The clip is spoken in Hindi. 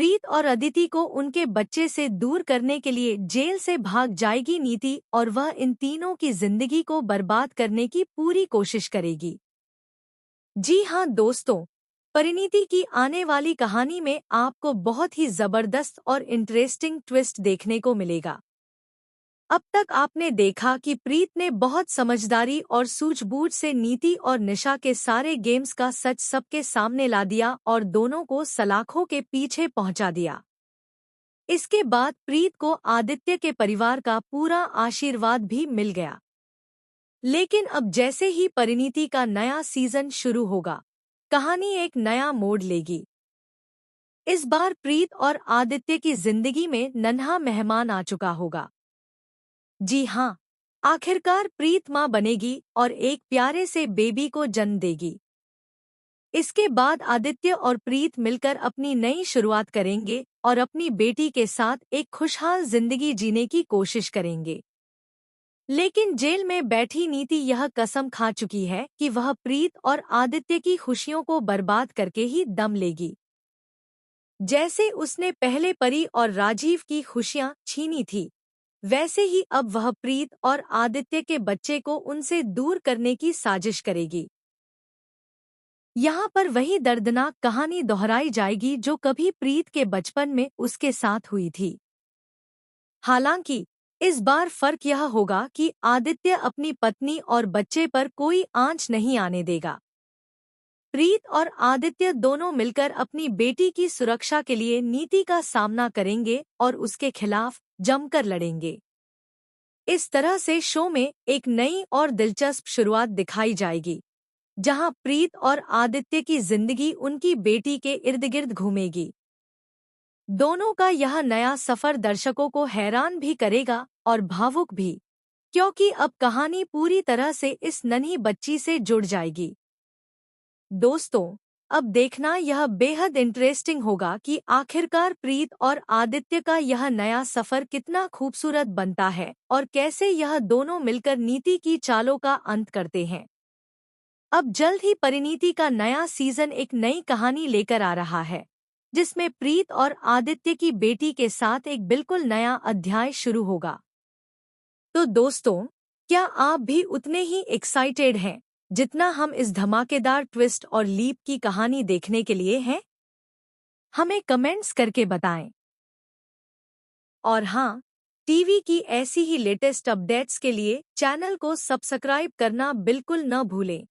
प्रीत और अदिति को उनके बच्चे से दूर करने के लिए जेल से भाग जाएगी नीति और वह इन तीनों की जिंदगी को बर्बाद करने की पूरी कोशिश करेगी। जी हाँ दोस्तों, परिणीति की आने वाली कहानी में आपको बहुत ही जबरदस्त और इंटरेस्टिंग ट्विस्ट देखने को मिलेगा। अब तक आपने देखा कि प्रीत ने बहुत समझदारी और सूझबूझ से नीति और निशा के सारे गेम्स का सच सबके सामने ला दिया और दोनों को सलाखों के पीछे पहुंचा दिया। इसके बाद प्रीत को आदित्य के परिवार का पूरा आशीर्वाद भी मिल गया। लेकिन अब जैसे ही परिणीति का नया सीजन शुरू होगा, कहानी एक नया मोड़ लेगी। इस बार प्रीत और आदित्य की जिंदगी में नन्हा मेहमान आ चुका होगा। जी हाँ, आखिरकार प्रीत माँ बनेगी और एक प्यारे से बेबी को जन्म देगी। इसके बाद आदित्य और प्रीत मिलकर अपनी नई शुरुआत करेंगे और अपनी बेटी के साथ एक खुशहाल जिंदगी जीने की कोशिश करेंगे। लेकिन जेल में बैठी नीति यह कसम खा चुकी है कि वह प्रीत और आदित्य की खुशियों को बर्बाद करके ही दम लेगी। जैसे उसने पहले परी और राजीव की खुशियां छीनी थी, वैसे ही अब वह प्रीत और आदित्य के बच्चे को उनसे दूर करने की साजिश करेगी। यहाँ पर वही दर्दनाक कहानी दोहराई जाएगी जो कभी प्रीत के बचपन में उसके साथ हुई थी। हालांकि इस बार फर्क यह होगा कि आदित्य अपनी पत्नी और बच्चे पर कोई आंच नहीं आने देगा। प्रीत और आदित्य दोनों मिलकर अपनी बेटी की सुरक्षा के लिए नीति का सामना करेंगे और उसके खिलाफ जमकर लड़ेंगे। इस तरह से शो में एक नई और दिलचस्प शुरुआत दिखाई जाएगी, जहां प्रीत और आदित्य की जिंदगी उनकी बेटी के इर्द गिर्द घूमेगी। दोनों का यह नया सफर दर्शकों को हैरान भी करेगा और भावुक भी, क्योंकि अब कहानी पूरी तरह से इस नन्ही बच्ची से जुड़ जाएगी। दोस्तों, अब देखना यह बेहद इंटरेस्टिंग होगा कि आखिरकार प्रीत और आदित्य का यह नया सफर कितना खूबसूरत बनता है और कैसे यह दोनों मिलकर नीति की चालों का अंत करते हैं। अब जल्द ही परिणीति का नया सीजन एक नई कहानी लेकर आ रहा है, जिसमें प्रीत और आदित्य की बेटी के साथ एक बिल्कुल नया अध्याय शुरू होगा। तो दोस्तों, क्या आप भी उतने ही एक्साइटेड हैं जितना हम इस धमाकेदार ट्विस्ट और लीप की कहानी देखने के लिए हैं? हमें कमेंट्स करके बताएं। और हाँ, टीवी की ऐसी ही लेटेस्ट अपडेट्स के लिए चैनल को सब्सक्राइब करना बिल्कुल न भूलें।